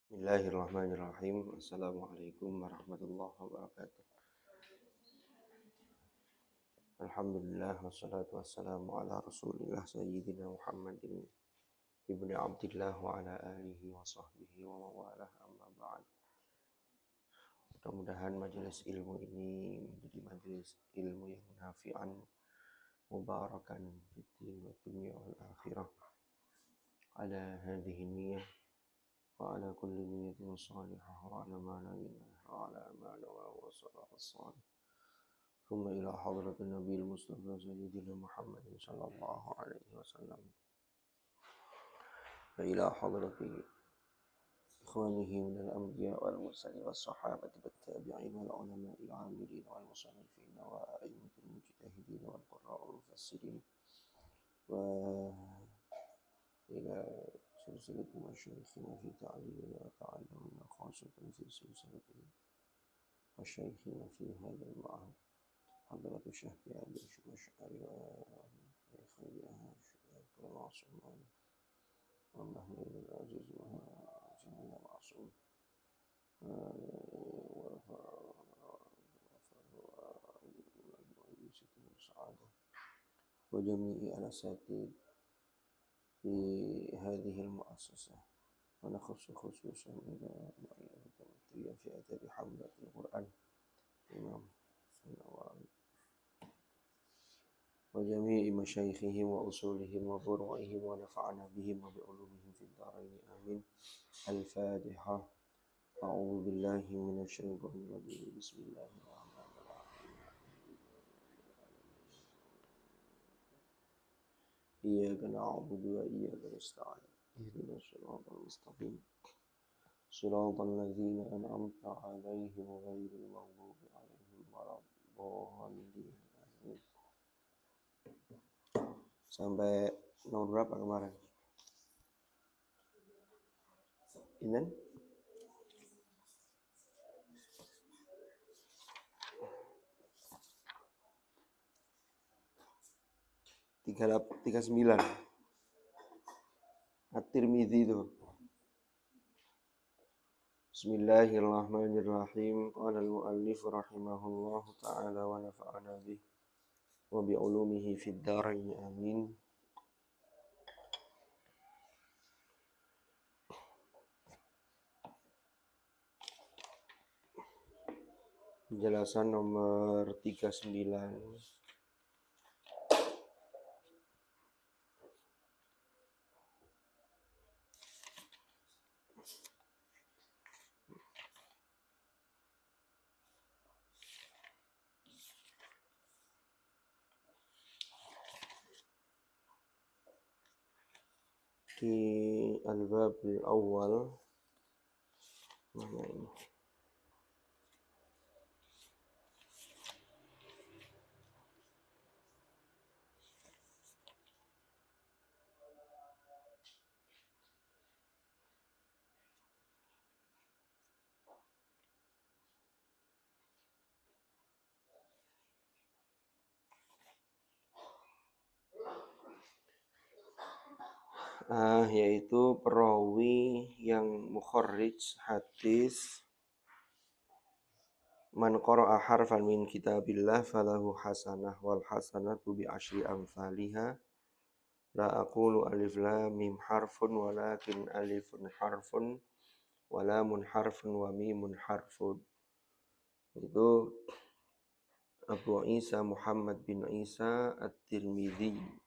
Bismillahirrahmanirrahim. Assalamualaikum warahmatullahi wabarakatuh. Alhamdulillah wassalatu wassalamu ala Rasulillah Sayyidina Muhammadin ibni Abdillah wa ala alihi wa sahbihi wa mawalah amma ba'd. Mudah-mudahan majelis ilmu ini menjadi majelis ilmu yang nafi'an, mubarakan fiddin wa dunya wal akhirah. Ala hadhihi niyyah wa ala kulli niyyatin salihah wa ala ma la ilaha wa ala ma la wa sallallahu salih. ثم إلى حضرة النبي المصطفى سيدنا محمد صلى الله عليه وسلم وإلى حضرة إخوانه من الأنبياء والمرسلين والصحابة والتابعين والعلماء العاملين والمصنفين وأئمة المجتهدين والقراء والمفسرين وإلى سلسلة مشايخنا في تعليمنا وتعلمنا خاصة في سلسلة مشايخنا في هذا المعهد حضرة الشيخ أبي الأشعري وإخوانها الشيخ المعصوم ومحمد العزيز وجميع المعصوم وجميع الأساتذة في هذه المؤسسة ونخص خصوصا إلى مؤلفة التمثيلية في أدب حملة القرآن الإمام النووي وجميع مشايخهم وأصولهم وفروعهم ونفعنا بهم وبعلومهم في الدارين آمين. الفاتحة. أعوذ بالله من الشيطان الرجيم. بسم الله الرحمن الرحيم. إياك نعبد وإياك نستعين اهدنا الصراط المستقيم صراط الذين أنعمت عليهم غير المغضوب عليهم ولا الضالين. آمين. Sampai nomor berapa kemarin? Ini? Tiga sembilan. At-Tirmidzi itu. Bismillahirrahmanirrahim. Qala al-muallif rahimahullahu ta'ala wa nafa'ana bih wa bi'ulumihi fid dharain amin. Penjelasan nomor 39. Di al-bab al-awwal mana ini? Yaitu perawi yang mukharrij hadis man qara'a harfan min kitabillah falahu hasanah wal hasanatu bi asyri amsalihha la aqulu alif lam mim harfun walakin alifun harfun wa lamun harfun wa mimun harfun. Itu Abu Isa Muhammad bin Isa At-Tirmidzi.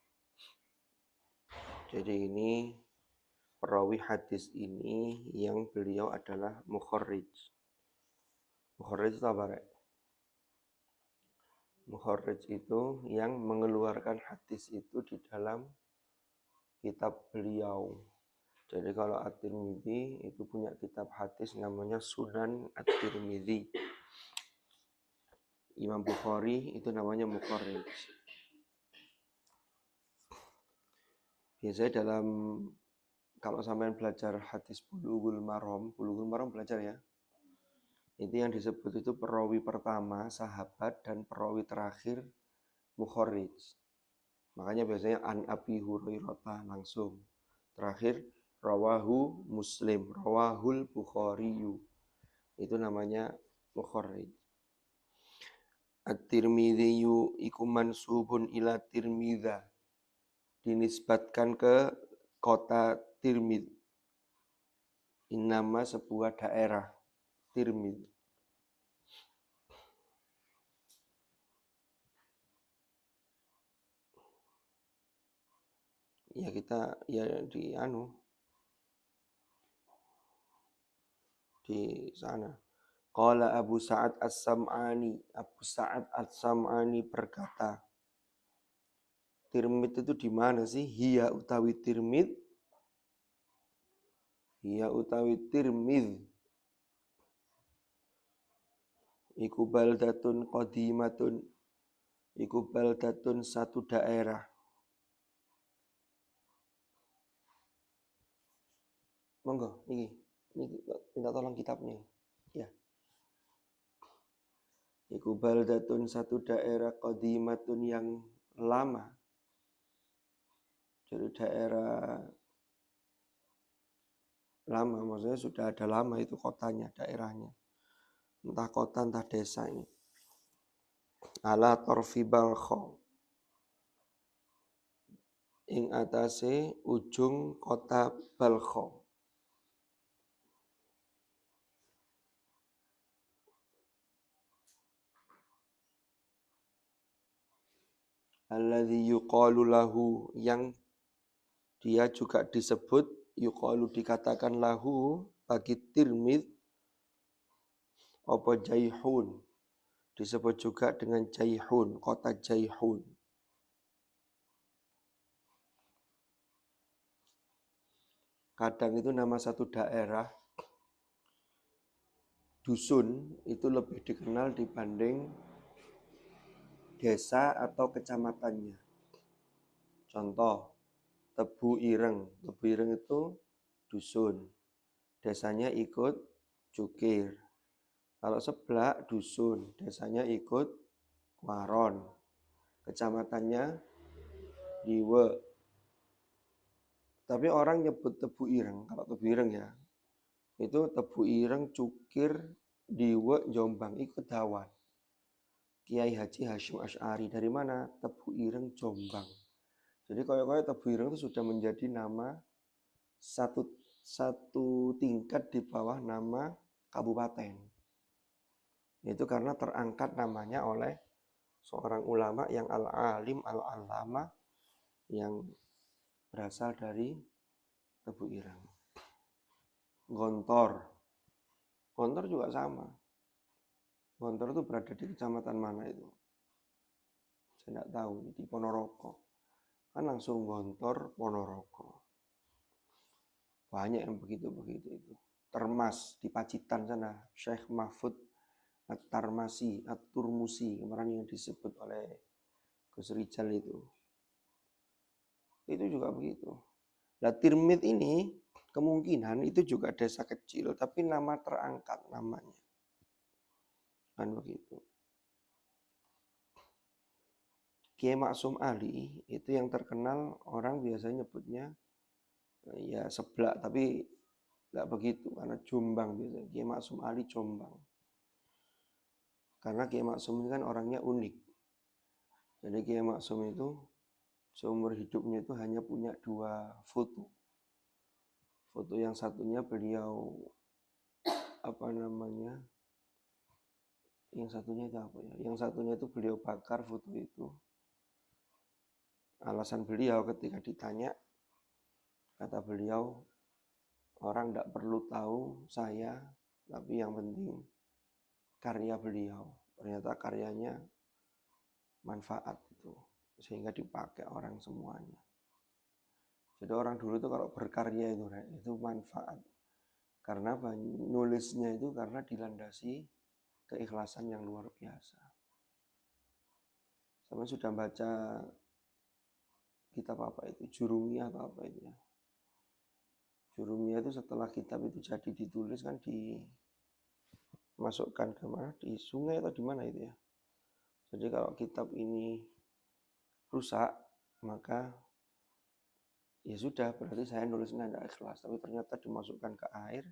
Jadi ini perawi hadis ini yang beliau adalah mukharrij. Mukharrij itu apa, Rek? Mukharrij itu yang mengeluarkan hadis itu di dalam kitab beliau. Jadi kalau At-Tirmidzi itu punya kitab hadis namanya Sunan At-Tirmidzi. Imam Bukhari itu namanya mukharrij. Biasanya kalau sampai belajar hadis Bulughul Maram belajar ya. Itu yang disebut itu perawi pertama sahabat dan perawi terakhir mukharrij. Makanya biasanya an Abi Hurairah langsung. Terakhir Rawahu Muslim, rawahul Bukhariyu. Itu namanya mukharrij. At-Tirmidziyu iku mansubun ila Tirmidza. Dinisbatkan ke kota Tirmidz. Innama sebuah daerah Tirmidz. Ya kita ya di sana. Qala Abu Sa'ad As-Sam'ani. Abu Sa'ad As-Sam'ani berkata, Tirmidz itu di mana sih? Hiya utawi Tirmidz. Hiya utawi Tirmidz. Iku baldatun qadimatun. Iku baldatun satu daerah. Monggo, ini minta tolong kitabnya. Ya. Iku baldatun satu daerah qadimatun yang lama. Jadi daerah lama, maksudnya sudah ada lama itu kotanya, daerahnya. Entah kota, entah desa ini. Ala torfi balkho. Ing atase ujung kota Balkho. Alladzi yuqalu lahu, yang dia juga disebut yuqalu, dikatakan lahu bagi Tirmidz apa Jaihun, disebut juga dengan Jaihun, kota Jaihun. Kadang itu nama satu daerah dusun itu lebih dikenal dibanding desa atau kecamatannya. Contoh, Tebu Ireng. Tebu Ireng itu dusun. Desanya ikut Cukir. Kalau Seblak dusun, desanya ikut Waron. Kecamatannya Diwe. Tapi orang nyebut Tebu Ireng, kalau Tebu Ireng ya, itu Tebu Ireng, Cukir, Diwe, Jombang, ikut Dawan. Kiai Haji Hashim Asy'ari dari mana? Tebu Ireng, Jombang. Jadi koyo-koyo Tebu Ireng itu sudah menjadi nama satu tingkat di bawah nama kabupaten. Itu karena terangkat namanya oleh seorang ulama yang al-alim, al-alama, yang berasal dari Tebu Ireng. Gontor. Gontor juga sama. Gontor itu berada di kecamatan mana itu? Saya tidak tahu, di Ponorogo. Kan langsung Gontor, Ponorogo. Banyak yang begitu-begitu itu. Termas di Pacitan sana, Syekh Mahfud At-Tarmasi, At-Turmusi, kemarin yang disebut oleh Gus Rijal itu. Itu juga begitu. Nah, Tirmidz ini kemungkinan itu juga desa kecil, tapi nama terangkat namanya. Kan begitu. Kiai Maksum Ali itu yang terkenal orang biasanya nyebutnya ya Seblak, tapi nggak begitu karena Jombang biasanya. Kiai Maksum Ali Jombang. Karena Kiai Maksum ini kan orangnya unik. Jadi Kiai Maksum itu seumur hidupnya itu hanya punya 2 foto. Foto yang satunya beliau yang satunya itu apa ya? Yang satunya itu beliau bakar foto itu. Alasan beliau ketika ditanya, kata beliau, orang tidak perlu tahu saya, tapi yang penting karya beliau. Ternyata karyanya manfaat itu, sehingga dipakai orang semuanya. Jadi orang dulu itu kalau berkarya itu manfaat. Karena nulisnya itu karena dilandasi keikhlasan yang luar biasa. Sama sudah baca kitab apa itu, Jurumiyah atau apa itu ya. Jurumiyah itu setelah kitab itu jadi ditulis kan dimasukkan ke mana? Di sungai atau di mana itu ya. Jadi kalau kitab ini rusak, maka ya sudah, berarti saya nulisnya tidak ikhlas. Tapi ternyata dimasukkan ke air,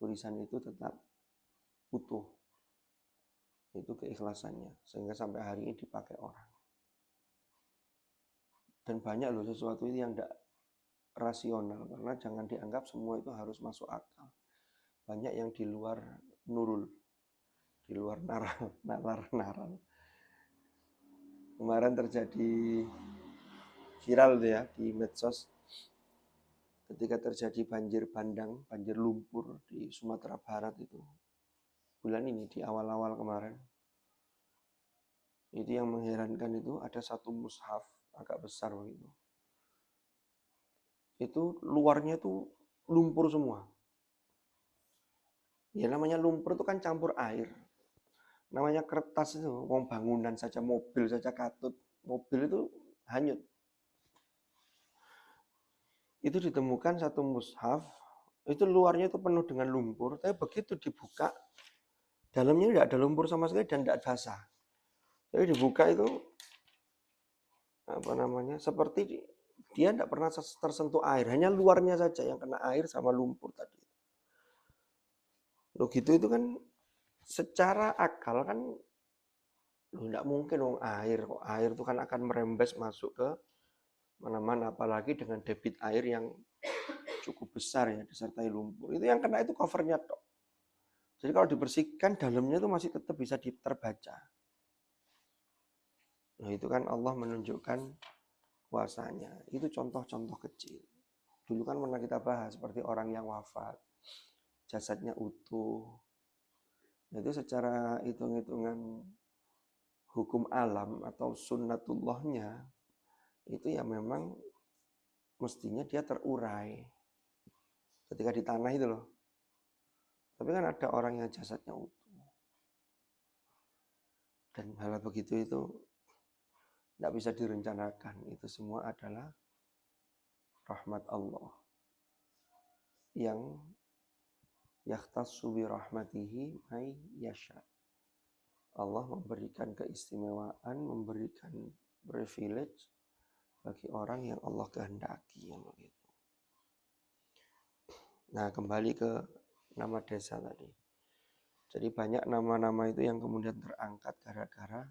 tulisan itu tetap utuh. Itu keikhlasannya, sehingga sampai hari ini dipakai orang. Dan banyak loh sesuatu itu yang tidak rasional, karena jangan dianggap semua itu harus masuk akal. Banyak yang di luar nurul, di luar nalar. Kemarin terjadi viral tuh ya di medsos, ketika terjadi banjir bandang, banjir lumpur di Sumatera Barat itu bulan ini, di awal-awal kemarin. Itu yang mengherankan itu ada satu mushaf agak besar begitu. Itu luarnya tuh lumpur semua. Ya namanya lumpur itu kan campur air. Namanya kertas itu, wong bangunan saja, mobil saja katut. Mobil itu hanyut. Itu ditemukan satu mushaf, itu luarnya itu penuh dengan lumpur, tapi begitu dibuka, dalamnya tidak ada lumpur sama sekali dan tidak basah. Jadi dibuka itu seperti dia tidak pernah tersentuh air, hanya luarnya saja yang kena air sama lumpur tadi. Loh gitu itu kan secara akal kan tidak mungkin dong air itu kan akan merembes masuk ke mana-mana, apalagi dengan debit air yang cukup besar ya disertai lumpur. Itu yang kena itu covernya tok. Jadi kalau dibersihkan dalamnya itu masih tetap bisa terbaca. Nah itu kan Allah menunjukkan kuasanya. Itu contoh-contoh kecil. Dulu kan pernah kita bahas seperti orang yang wafat, jasadnya utuh. Nah, itu secara hitung-hitungan hukum alam atau sunnatullahnya, itu ya memang mestinya dia terurai ketika di tanah itu loh. Tapi kan ada orang yang jasadnya utuh. Dan hal begitu itu tidak bisa direncanakan. Itu semua adalah rahmat Allah yang yakhtassu bi rahmatihi may yasha. Allah memberikan keistimewaan, memberikan privilege bagi orang yang Allah kehendaki yang begitu. Nah, kembali ke nama desa tadi. Jadi banyak nama-nama itu yang kemudian terangkat gara-gara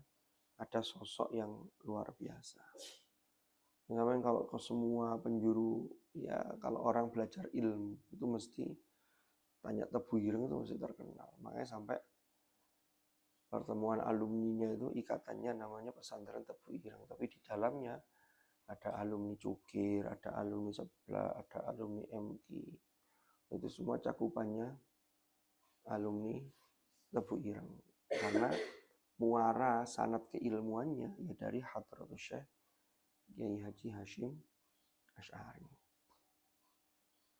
ada sosok yang luar biasa. Memang kalau ke semua penjuru, ya kalau orang belajar ilmu itu mesti tanya Tebu Ireng itu mesti terkenal. Makanya sampai pertemuan alumninya itu ikatannya namanya pesantren Tebu Ireng. Tapi di dalamnya ada alumni Cukir, ada alumni Sebelah, ada alumni MI. Itu semua cakupannya alumni Tebu Ireng. Karena muara sanad keilmuannya ya dari Hadratus Syekh Kiai Haji Hashim Asy'ari.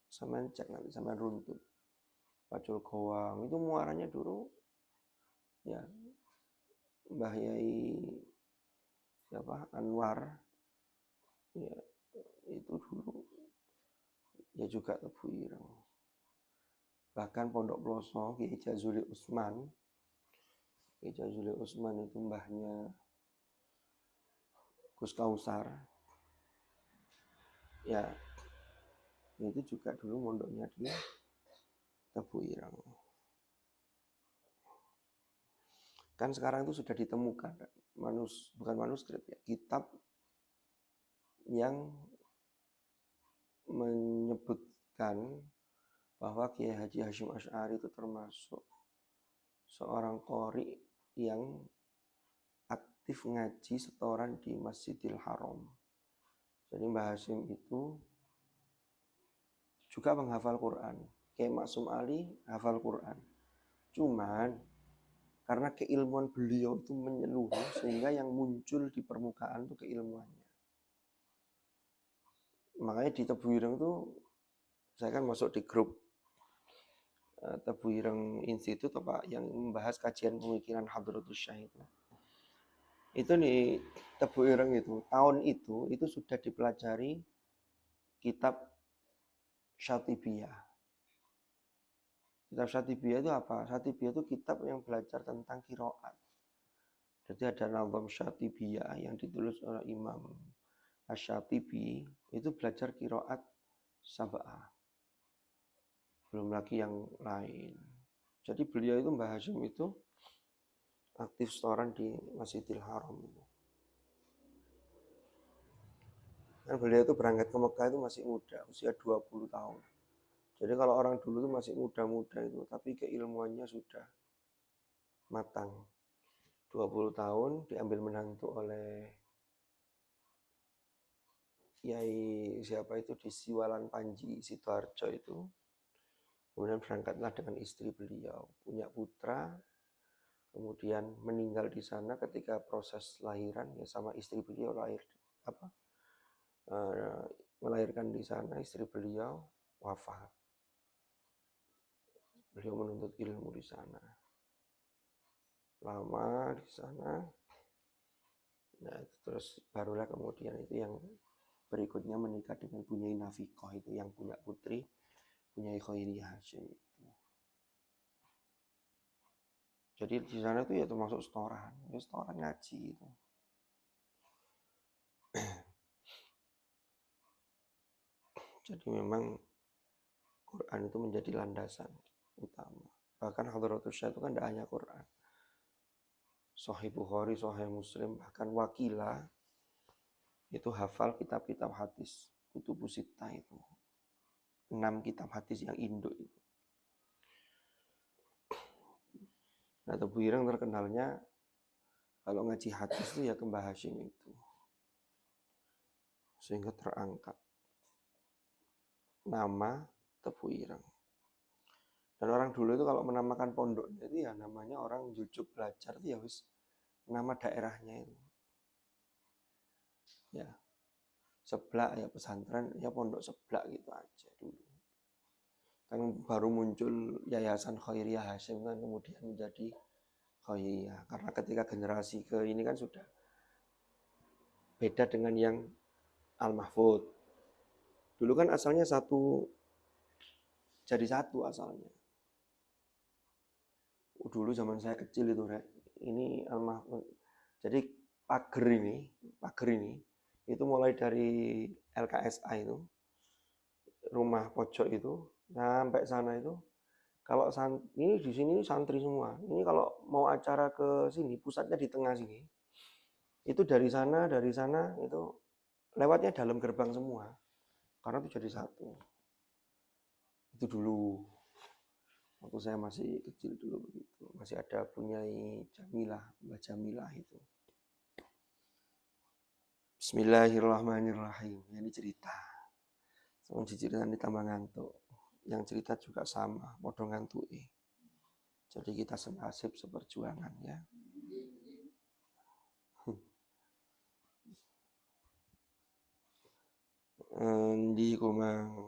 Sampeyan cek nanti, sampeyan runtut. Pacul Goang itu muaranya dulu ya Mbah Yai siapa Anwar ya itu dulu ya juga Tebu Ireng. Bahkan Pondok Ploso Kiai Jazuli Usman itu mbahnya Gus Kausar ya itu juga dulu mondoknya di Tebu Ireng. Kan sekarang itu sudah ditemukan bukan manuskrip ya, kitab yang menyebutkan bahwa Kiai Haji Hashim Asy'ari itu termasuk seorang qori yang aktif ngaji setoran di Masjidil Haram. Jadi Mbah Hashim itu juga menghafal Quran. Kiai Maksum Ali hafal Quran. Cuman karena keilmuan beliau itu menyeluruh sehingga yang muncul di permukaan itu keilmuannya. Makanya di Tebu Ireng itu saya kan masuk di grup Tebu Ireng Institute apa yang membahas kajian pemikiran Hadratus Syekh itu. Itu di Tebu Ireng itu tahun itu sudah dipelajari kitab Syatibiyah. Kitab Syatibiyah itu apa? Syatibiyah itu kitab yang belajar tentang qiraat. Jadi ada nazam Syatibiyah yang ditulis oleh Imam Asy-Syatibi itu belajar qiraat sab'ah. Belum lagi yang lain. Jadi beliau itu Mbah Hashim itu aktif setoran di Masjidil Haram itu. Dan beliau itu berangkat ke Mekah itu masih muda, usia 20 tahun. Jadi kalau orang dulu itu masih muda-muda itu, tapi keilmuannya sudah matang. 20 tahun diambil menantu oleh Kiai siapa itu di Siwalan Panji Sidoarjo itu. Kemudian berangkatlah dengan istri beliau, punya putra, kemudian meninggal di sana ketika proses lahiran ya sama istri beliau melahirkan di sana, istri beliau wafat. Beliau menuntut ilmu di sana. Lama di sana. Nah, itu terus barulah kemudian itu yang berikutnya menikah dengan Bunyai Nafiqah itu yang punya putri Bunyai Khairiyah Hasyim itu. Jadi di sana itu ya termasuk setoran ngaji itu. Jadi memang Quran itu menjadi landasan utama. Bahkan Hadratus Syekh itu kan tidak hanya Quran. Sahih Bukhari, Sahih Muslim, bahkan Wakilah itu hafal kitab-kitab hadis. Kutubus Sittah itu. 6 kitab hadis yang induk itu. Nah, Tebu Ireng terkenalnya kalau ngaji hadis itu ya ke Mbah Hashim itu. Sehingga terangkat nama Tebu Ireng. Dan orang dulu itu kalau menamakan pondoknya itu ya namanya orang jujuk belajar itu ya wis nama daerahnya itu. Ya. Seblak ya pesantren ya pondok Seblak gitu aja dulu. Kan baru muncul Yayasan Khairiyah Hasyim kan kemudian menjadi Khairiyah. Karena ketika generasi ke ini kan sudah beda dengan yang Al-Mahfud. Dulu kan asalnya satu, jadi satu asalnya. Dulu zaman saya kecil itu, Rek. Ini Al-Mahfud. Jadi pager ini, itu mulai dari LKSA itu, rumah pojok itu, sampai sana itu, kalau ini di sini santri semua. Ini kalau mau acara ke sini, pusatnya di tengah sini. Itu dari sana itu lewatnya dalam gerbang semua. Karena itu jadi satu. Itu dulu. Waktu saya masih kecil dulu begitu. Masih ada Bunyai Jamilah, Mbah Jamilah itu. Bismillahirrahmanirrahim. Ini cerita. Sama cerita ditambah ngantuk. Yang cerita juga sama, modong ngantuke. Jadi kita senasib seperjuangan ya. Di kumang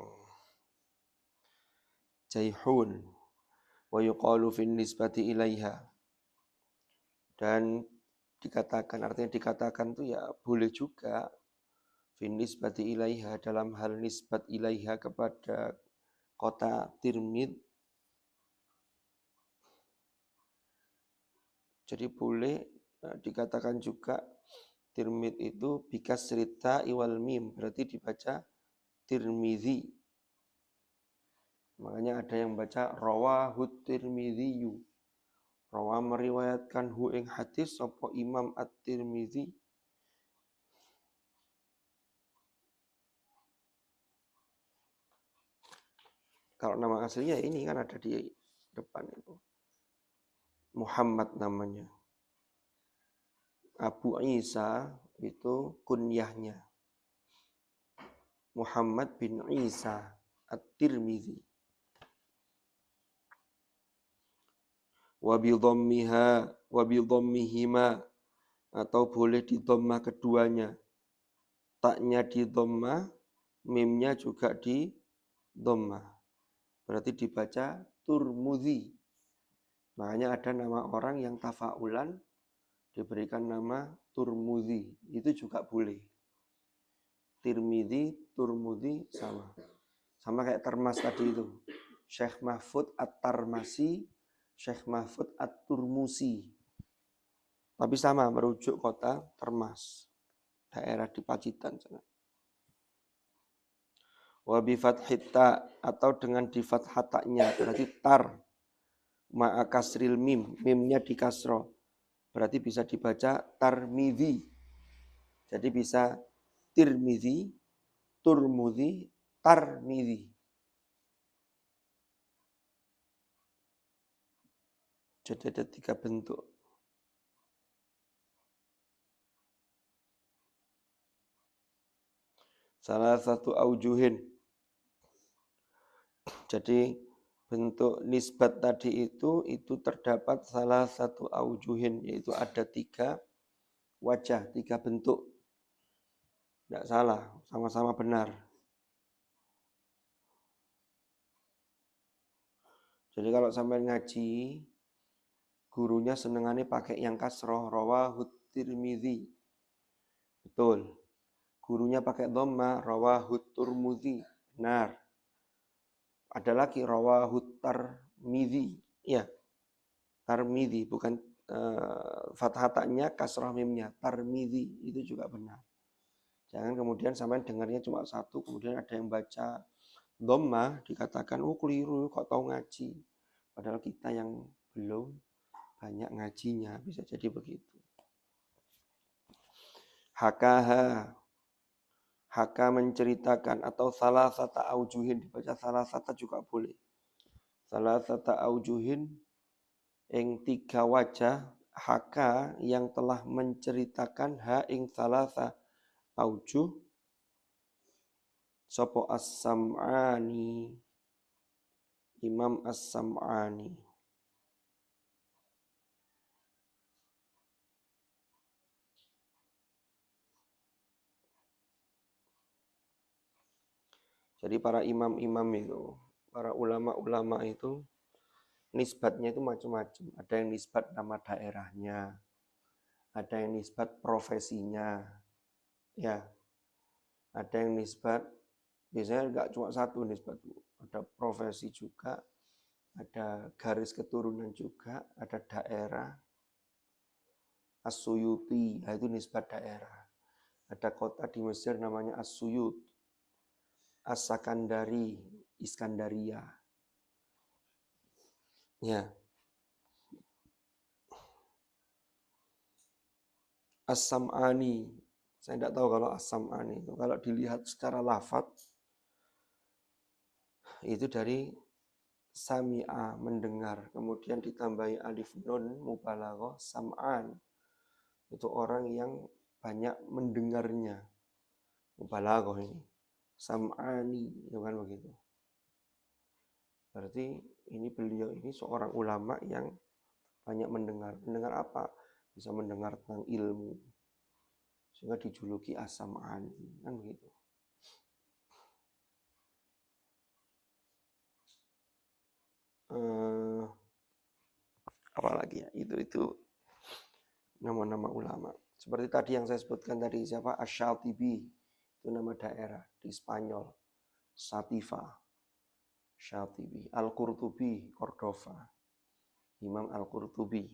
Jaihun wa yuqalu fin nisbati ilaiha. Dan dikatakan, artinya dikatakan itu ya boleh juga fin nisbati ilaiha dalam hal nisbat ilaiha kepada kota Tirmidz. Jadi boleh dikatakan juga Tirmidz itu bikas cerita iwal mim, berarti dibaca Tirmidzi. Makanya ada yang baca rawahut Tirmidziyu. Rawa meriwayatkan hu ing hadis sapa Imam At-Tirmidzi. Kalau nama aslinya ini kan ada di depan itu. Muhammad namanya. Abu Isa itu kunyahnya. Muhammad bin Isa At-Tirmidzi. Wa bi dhammihima atau boleh di dhammah keduanya. Taknya di dhammah, mimnya juga di dhammah. Berarti dibaca Turmudzi. Makanya ada nama orang yang tafaulan diberikan nama Turmudzi. Itu juga boleh. Tirmidzi, Turmudzi sama. Sama kayak Termas tadi itu. Syekh Mahfud At-Tarmasi, Syekh Mahfud At-Turmusi. Tapi sama merujuk kota Termas. daerah di Pacitan sana. Wa bi fathit ta atau dengan di fathah ta-nya berarti tar ma'a kasril mim, mimnya di kasroh. Berarti bisa dibaca tarmidhi. Jadi bisa tirmidhi, turmudhi, tarmidhi. Jadi ada 3 bentuk. Salah satu aujuhin. Jadi bentuk nisbat tadi itu terdapat salah satu aujuhin, yaitu ada 3 wajah, 3 bentuk. Tidak salah, sama-sama benar. Jadi kalau sampai ngaji, gurunya senengannya pakai yang kasroh, rawahut tirmidzi. Betul. Gurunya pakai dhamma, rawahut turmudzi. Benar. Ada lagi rawahut tarmidzi. Ya, tarmidzi, bukan fathah ta-nya, kasroh mimnya. Tarmidzi, itu juga benar. Jangan kemudian sampai dengarnya cuma 1, kemudian ada yang baca dhamma, dikatakan, oh keliru, kok tahu ngaji. Padahal kita yang belum banyak ngajinya, bisa jadi begitu. Hakaha, haka menceritakan, atau salah sata aujuhin, dibaca salah sata juga boleh. Salah sata aujuhin, yang 3 wajah, haka yang telah menceritakan ha ing salah sata aujuh, sopo as-sam'ani, Imam as-sam'ani. Jadi para imam-imam itu, para ulama-ulama itu, nisbatnya itu macam-macam. Ada yang nisbat nama daerahnya, ada yang nisbat profesinya, ya, ada yang nisbat, biasanya enggak cuma 1 nisbat, ada profesi juga, ada garis keturunan juga, ada daerah, As-Suyuti, nah itu nisbat daerah. Ada kota di Mesir namanya As-Suyut, As-Sakandari, Iskandaria. Ya. As-Sam'ani. Saya tidak tahu kalau As-Sam'ani itu. Kalau dilihat secara lafaz, itu dari sami'a, mendengar. Kemudian ditambahi alif nun, mubalaghah, sam'an. Itu orang yang banyak mendengarnya. Mubalaghah ini. Sam'ani, itu kan begitu. Berarti ini beliau ini seorang ulama yang banyak mendengar. Mendengar apa? Bisa mendengar tentang ilmu. Sehingga dijuluki as-sam'ani. Kan begitu. Apalagi ya? Itu nama-nama ulama. Seperti tadi yang saya sebutkan tadi, siapa? Asy-Syatibi. Itu nama daerah di Spanyol. Sativa. Syatibi. Al-Qurtubi, Cordova. Imam Al-Qurtubi.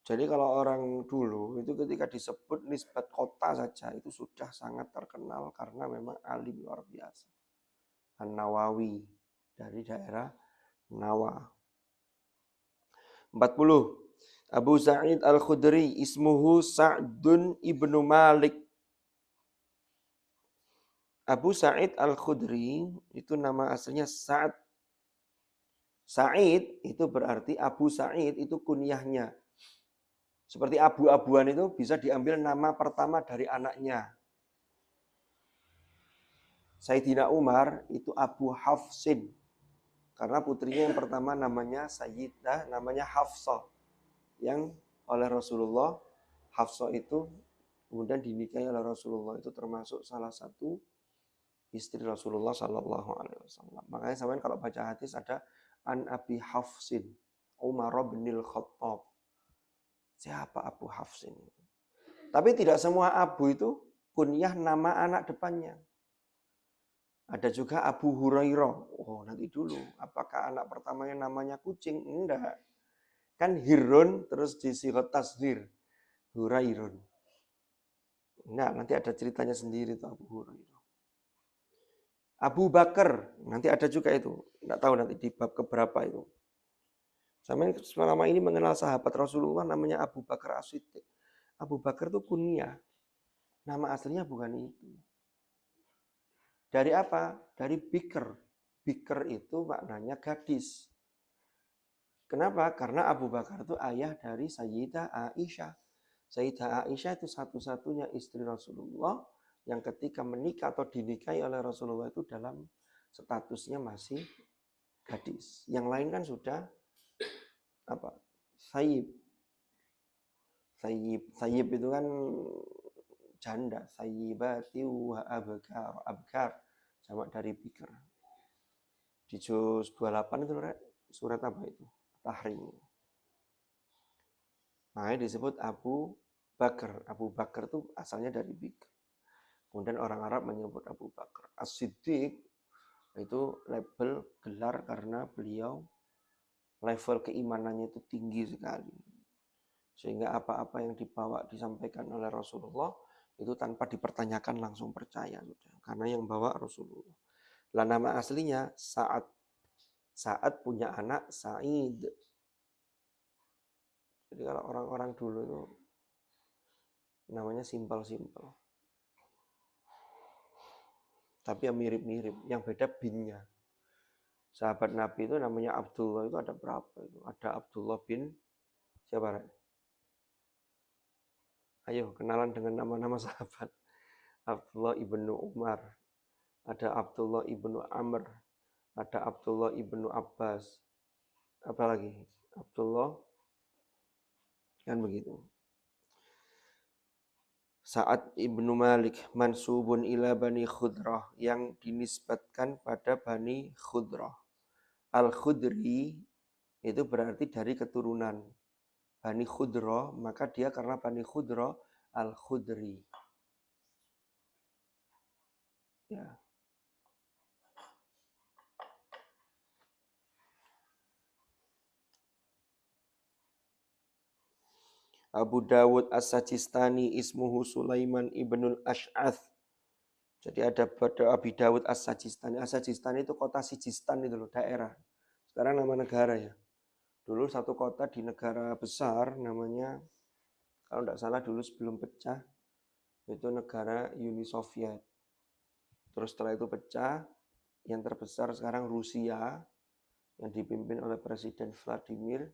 Jadi kalau orang dulu itu ketika disebut nisbat kota saja itu sudah sangat terkenal karena memang alim luar biasa. An-Nawawi dari daerah Nawa. 40. Abu Sa'id Al-Khudri ismuhu Sa'dun ibnu Malik. Abu Sa'id Al-Khudri itu nama aslinya Sa'ad. Sa'id itu berarti Abu Sa'id itu kunyahnya. Seperti Abu-Abuan itu bisa diambil nama pertama dari anaknya. Sayyidina Umar itu Abu Hafsin. Karena putrinya yang pertama namanya Sayyidah, namanya Hafsah. Yang oleh Rasulullah, Hafsah itu kemudian dinikahi oleh Rasulullah. Itu termasuk salah satu istri Rasulullah Sallallahu Alaihi Wasallam. Makanya sampai kalau baca hadis ada An Abi Hafsin, Umar bin Khattab. Siapa Abu Hafsin? Tapi tidak semua Abu itu kunyah nama anak depannya. Ada juga Abu Hurairah. Oh, nanti dulu. Apakah anak pertamanya namanya kucing? Enggak. Kan Hirun terus disighah tasghir, Hurairun. Nah, nanti ada ceritanya sendiri tuh Abu Hurairah. Abu Bakar, nanti ada juga itu. Enggak tahu nanti di bab keberapa itu. Saya selama ini mengenal sahabat Rasulullah namanya Abu Bakar As-Siddiq. Abu Bakar itu kunyah. Nama aslinya bukan itu. Dari apa? Dari bikr. Bikr itu maknanya gadis. Kenapa? Karena Abu Bakar itu ayah dari Sayyidah Aisyah. Sayyidah Aisyah itu satu-satunya istri Rasulullah yang ketika menikah atau dinikahi oleh Rasulullah itu dalam statusnya masih gadis. Yang lain kan sudah apa? Sayyib. Sayyib itu kan janda. Sayyibati wa abkar. Abkar. Sama dari bikr. Di juz 28 itu surat apa itu? Tahrim. Makanya disebut Abu Bakar. Abu Bakar itu asalnya dari bikr. Kemudian orang Arab menyebut Abu Bakar. As-Siddiq itu label gelar karena beliau level keimanannya itu tinggi sekali. Sehingga apa-apa yang disampaikan oleh Rasulullah itu tanpa dipertanyakan langsung percaya sudah. Karena yang bawa Rasulullah. Lah nama aslinya Sa'ad. Sa'ad punya anak Sa'id. Jadi kalau orang-orang dulu itu namanya simpel-simpel. Tapi yang mirip-mirip, yang beda binnya. Sahabat Nabi itu namanya Abdullah itu ada berapa itu? Ada Abdullah bin siapa? Ayo kenalan dengan nama-nama sahabat. Abdullah ibnu Umar, ada Abdullah ibnu Amr, ada Abdullah ibnu Abbas, apa lagi? Abdullah kan begitu. Sa'ad ibnu Malik mansubun ila Bani Khudrah yang dinisbatkan pada Bani Khudrah. Al-Khudri itu berarti dari keturunan Bani Khudrah, maka dia karena Bani Khudrah Al-Khudri. Ya. Abu Dawud As-Sajistani ismuhu Sulaiman ibnul Ash'ath. Jadi ada Abu Dawud As-Sajistani. As-Sajistani itu kota Sijistan itu loh, daerah. Sekarang nama negara ya. Dulu satu kota di negara besar namanya, kalau tidak salah dulu sebelum pecah, itu negara Uni Soviet. Terus setelah itu pecah, yang terbesar sekarang Rusia, yang dipimpin oleh Presiden Vladimir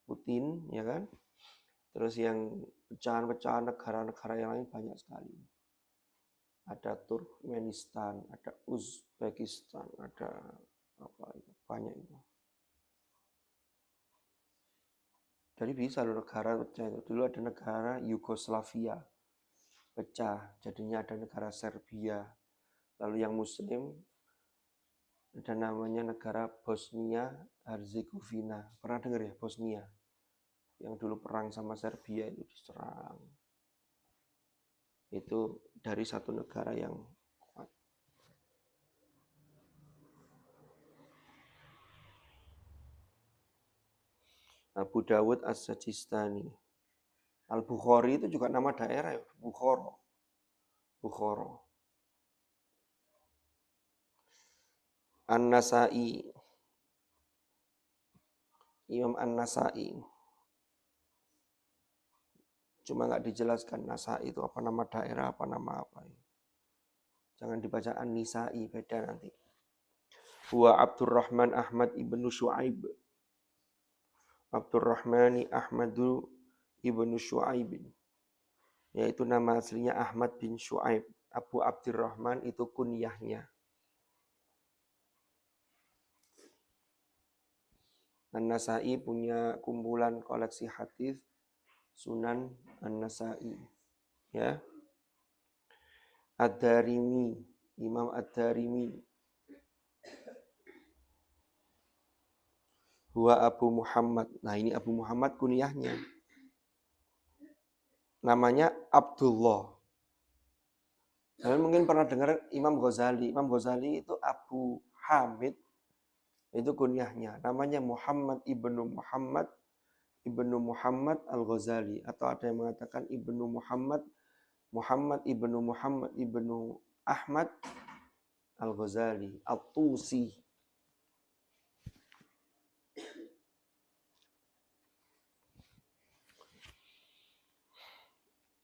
Putin, ya kan? Terus yang pecahan-pecahan negara-negara yang lain banyak sekali. Ada Turkmenistan, ada Uzbekistan, ada apa itu, banyak itu. Jadi bisa loh negara pecah itu. Dulu ada negara Yugoslavia pecah, jadinya ada negara Serbia. Lalu yang Muslim ada namanya negara Bosnia Herzegovina. Pernah dengar ya Bosnia? Yang dulu perang sama Serbia itu diserang. Itu dari satu negara yang kuat. Abu Dawud As-Sajistani. Al-Bukhari itu juga nama daerah ya, Bukhara. Bukhara. An-Nasai. Imam An-Nasai. Cuma nggak dijelaskan Nasai itu apa nama daerah, apa nama apa. Jangan dibaca An-Nisai, beda nanti. Huwa Abdurrahman Ahmad ibnu Shu'aib. Abdurrahmani Ahmadu ibnu Shu'aib. Yaitu nama aslinya Ahmad bin Shu'aib. Abu Abdurrahman itu kunyahnya. An-Nasai punya kumpulan koleksi hadis Sunan An-Nasai. Ya. Ad-Darimi, Imam Ad-Darimi. Huwa Abu Muhammad. Nah, ini Abu Muhammad kunyahnya. Namanya Abdullah. Kalian mungkin pernah dengar Imam Ghazali. Imam Ghazali itu Abu Hamid. Itu kunyahnya. Namanya Muhammad ibnu Muhammad Ibnu Muhammad Al-Ghazali, atau ada yang mengatakan Ibnu Muhammad Ibnu Ahmad Al-Ghazali At-Tusi.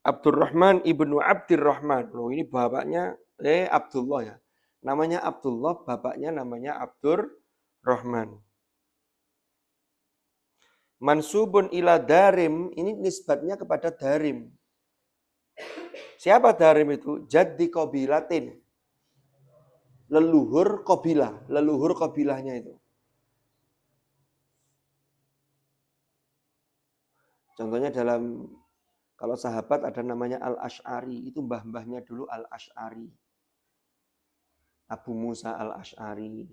Abdurrahman Ibnu Abdirrahman. Loh, ini bapaknya Abdullah ya. Namanya Abdullah, bapaknya namanya Abdurrahman. Mansubun ila Darim, ini nisbatnya kepada Darim. Siapa Darim itu? Jaddi Qabilatin. Leluhur kabilahnya itu. Contohnya dalam, kalau sahabat ada namanya Al-Ash'ari, itu mbah-mbahnya dulu Al-Ash'ari. Abu Musa Al-Ash'ari.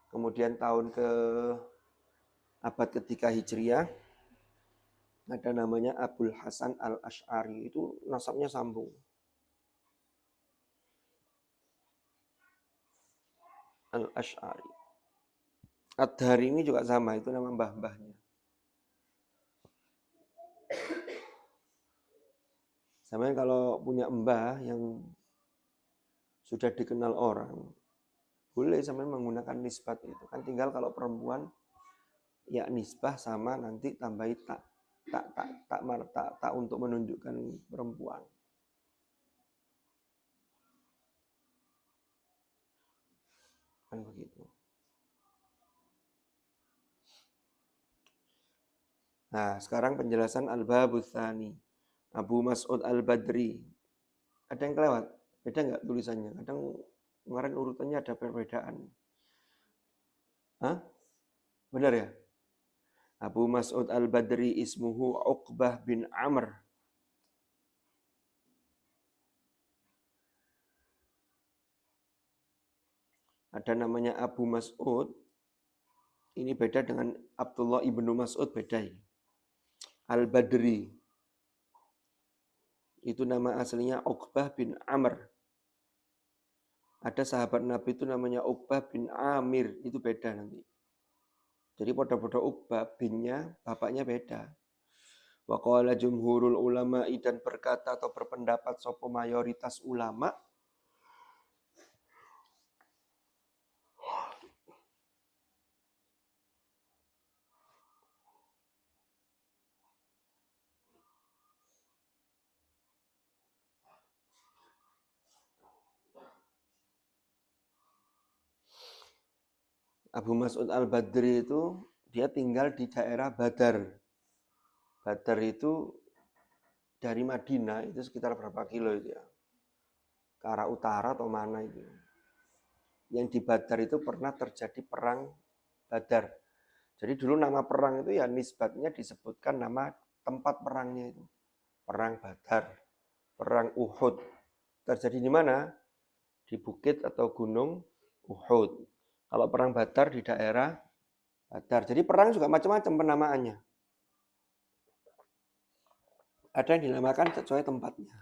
Kemudian tahun ke abad ketiga Hijriah, ada namanya Abul Hasan Al-Ash'ari. Itu nasabnya sambung. Al-Ash'ari. Ad-Darimi juga sama, itu nama mbah-mbahnya. Sampai kalau punya mbah yang sudah dikenal orang, boleh sampai menggunakan nisbat itu. Kan tinggal kalau perempuan, ya nisbah sama nanti tambahi tak untuk menunjukkan perempuan. Kan begitu. Nah, sekarang penjelasan Al-Babus Tsani. Abu Mas'ud Al-Badri. Ada yang kelewat? Beda nggak tulisannya? Kadang kemarin urutannya ada perbedaan. Hah? Benar ya? Abu Mas'ud Al-Badri ismuhu Uqbah bin Amr. Ada namanya Abu Mas'ud. Ini beda dengan Abdullah ibnu Mas'ud, beda ini. Al-Badri. Itu nama aslinya Uqbah bin Amr. Ada sahabat Nabi itu namanya Uqbah bin Amir. Itu beda nanti. Jadi pada Uqbah binnya, bapaknya beda. Wa qala jumhurul ulama, dan berkata atau berpendapat sopo mayoritas ulama, Abu Mas'ud Al-Badri itu dia tinggal di daerah Badar. Badar itu dari Madinah itu sekitar berapa kilo itu ya? Ke arah utara atau mana itu? Yang di Badar itu pernah terjadi perang Badar. Jadi dulu nama perang itu ya nisbatnya disebutkan nama tempat perangnya itu. Perang Badar, perang Uhud. Terjadi di mana? Di bukit atau gunung Uhud. Kalau perang Badar di daerah Badar. Jadi perang juga macam-macam penamaannya. Ada yang dinamakan sesuai tempatnya.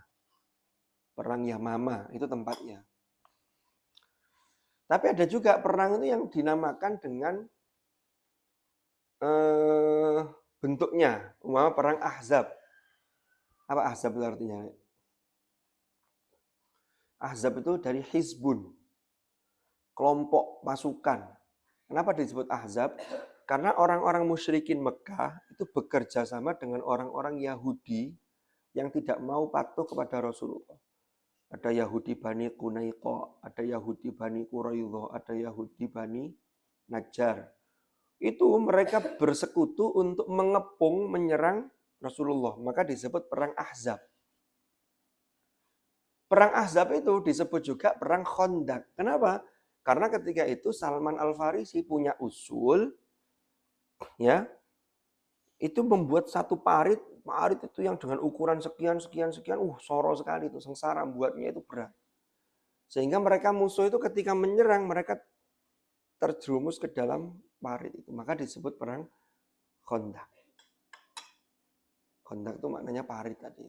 Perang Yamama itu tempatnya. Tapi ada juga perang itu yang dinamakan dengan bentuknya. Umpama perang Ahzab. Apa Ahzab itu artinya? Ahzab itu dari Hizbun. Kelompok pasukan. Kenapa disebut Ahzab? Karena orang-orang musyrikin Mekah itu bekerja sama dengan orang-orang Yahudi yang tidak mau patuh kepada Rasulullah. Ada Yahudi Bani Qunaiqa, ada Yahudi Bani Quraidah, ada Yahudi Bani Najjar. Itu mereka bersekutu untuk mengepung, menyerang Rasulullah. Maka disebut Perang Ahzab. Perang Ahzab itu disebut juga Perang Khandaq. Kenapa? Karena ketika itu Salman Al-Farisi punya usul, ya, itu membuat satu parit itu yang dengan ukuran sekian, soro sekali itu, sengsara buatnya itu berat. Sehingga mereka musuh itu ketika menyerang, mereka terjerumus ke dalam parit itu. Maka disebut perang Khandaq. Khandaq itu maknanya parit tadi.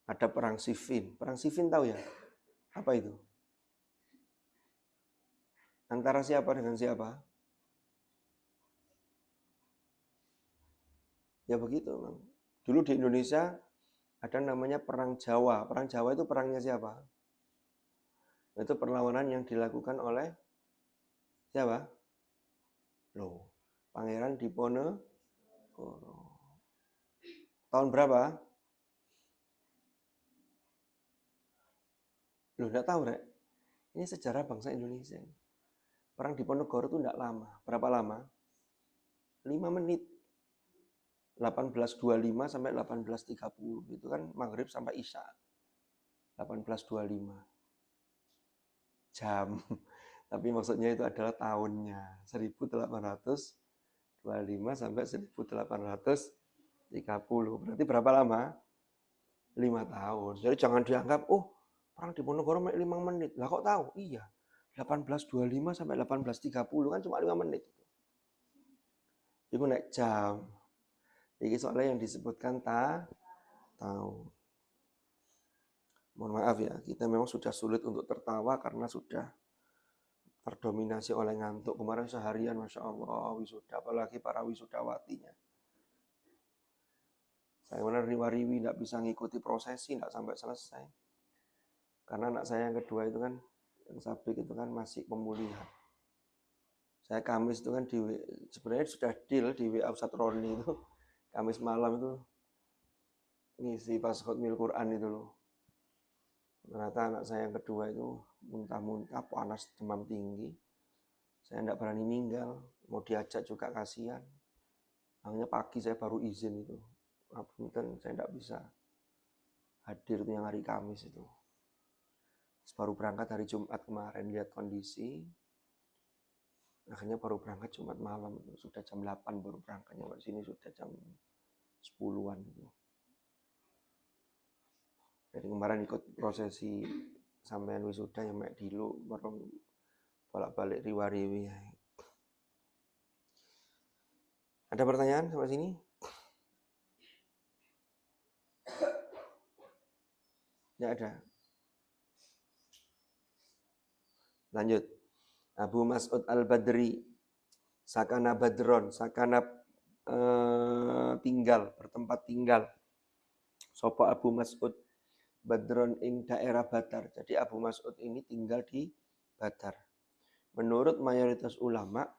Ada perang Siffin. Perang Siffin tahu ya? Apa itu? Antara siapa dengan siapa? Ya begitu, Bang. Dulu di Indonesia ada namanya Perang Jawa. Perang Jawa itu perangnya siapa? Itu perlawanan yang dilakukan oleh siapa? Loh, Pangeran Diponegoro. Tahun berapa? Loh, enggak tahu, Rek. Ini sejarah bangsa Indonesia. Perang Diponegoro itu enggak lama. Berapa lama? 5 menit. 1825 sampai 1830. Itu kan maghrib sampai isya. 1825. Jam. Tapi maksudnya itu adalah tahunnya. 1825 sampai 1830. Berarti berapa lama? 5 tahun. Jadi jangan dianggap, oh perang Diponegoro 5 menit. Lah kok tahu? Iya. 1825 sampai 1830 kan cuma 5 menit. Itu naik jam. Ini soalnya yang disebutkan tahu. Mohon maaf ya, kita memang sudah sulit untuk tertawa karena sudah terdominasi oleh ngantuk. Kemarin seharian, Masya Allah, wisuda. Apalagi para wisudawatinya. Saya benar riwa-riwi, tidak bisa ngikuti prosesi, tidak sampai selesai. Karena anak saya yang kedua itu kan, yang sabik itu kan masih pemulihan. Saya Kamis itu kan sebenarnya sudah deal di WA Ustadz Roni itu. Kamis malam itu ngisi pas khutmil Quran itu loh. Ternyata anak saya yang kedua itu muntah-muntah, panas, demam tinggi. Saya tidak berani ninggal, mau diajak juga kasihan. Akhirnya pagi saya baru izin itu. Apunten, saya tidak bisa hadir itu yang hari Kamis itu. Baru berangkat hari Jumat kemarin, lihat kondisi. Akhirnya baru berangkat Jumat malam itu. Sudah jam 8 baru berangkatnya. Di sini sudah jam 10-an itu. Jadi kemarin ikut prosesi sampean wisuda yang mek dilu baru bolak-balik riwa-riwi. Ada pertanyaan sampai sini? Tidak ada. Lanjut. Abu Mas'ud Al-Badri, sakana badron, sakana tinggal, bertempat tinggal. Sopo Abu Mas'ud Badron ing daerah Badar. Jadi Abu Mas'ud ini tinggal di Badar. Menurut mayoritas ulama,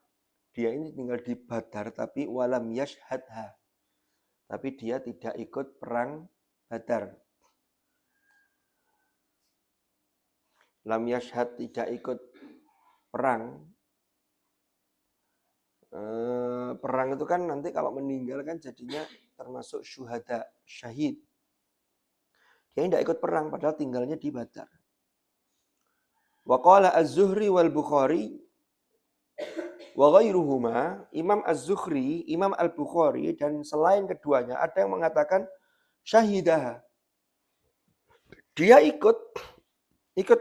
dia ini tinggal di Badar tapi walam yashhadha. Tapi dia tidak ikut perang Badar. Lam yashhad, tidak ikut perang. Perang itu kan nanti kalau meninggal kan jadinya termasuk syuhada, syahid. Dia tidak ikut perang padahal tinggalnya di Badar. Wa qala Az-Zuhri wal Bukhari wa ghairuhuma, Imam Az-Zuhri, Imam Al-Bukhari dan selain keduanya ada yang mengatakan syahidah. Dia ikut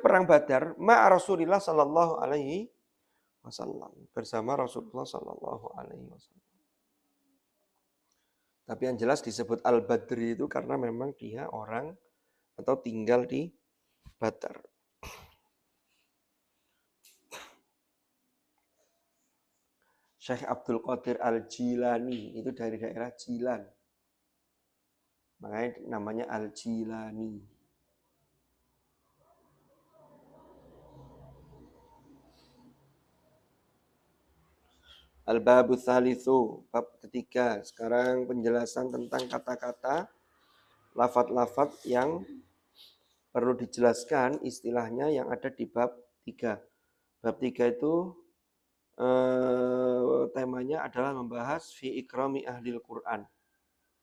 perang Badar ma'a Rasulillah sallallahu alaihi wasallam, bersama Rasulullah sallallahu alaihi wasallam. Tapi yang jelas disebut Al-Badri itu karena memang dia orang atau tinggal di Badar. Syekh Abdul Qadir Al-Jilani itu dari daerah Jilan. Makanya namanya Al-Jilani. Al-Babu Thalithu, bab ketiga. Sekarang penjelasan tentang kata-kata, lafaz-lafaz yang perlu dijelaskan istilahnya yang ada di bab 3. Bab 3 itu temanya adalah membahas fi ikrami ahlil Quran.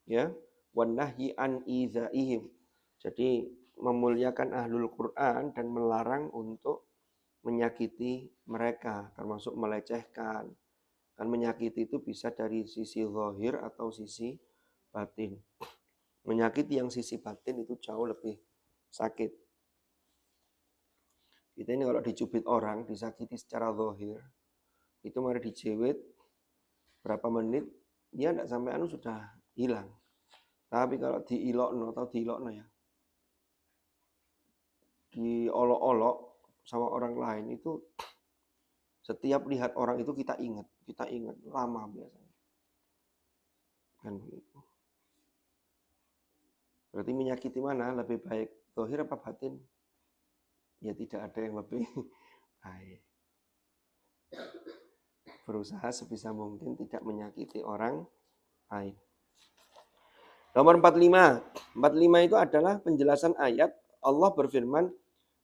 Ya, wan nahyi an izaihim. Jadi memuliakan ahlul Quran dan melarang untuk menyakiti mereka, termasuk melecehkan. Kan menyakiti itu bisa dari sisi zahir atau sisi batin. Menyakiti yang sisi batin itu jauh lebih sakit. Kita ini kalau dicubit orang, disakiti secara zahir, itu mari dijewet berapa menit, dia tidak sampai sudah hilang. Tapi kalau diilokno atau diilokno ya, diolok-olok sama orang lain itu Setiap lihat orang itu kita ingat lama biasanya. Kan begitu. Berarti menyakiti mana lebih baik, zahir apa batin? Ya tidak ada yang lebih baik. Berusaha sebisa mungkin tidak menyakiti orang lain. Nomor 45. 45 itu adalah penjelasan ayat. Allah berfirman,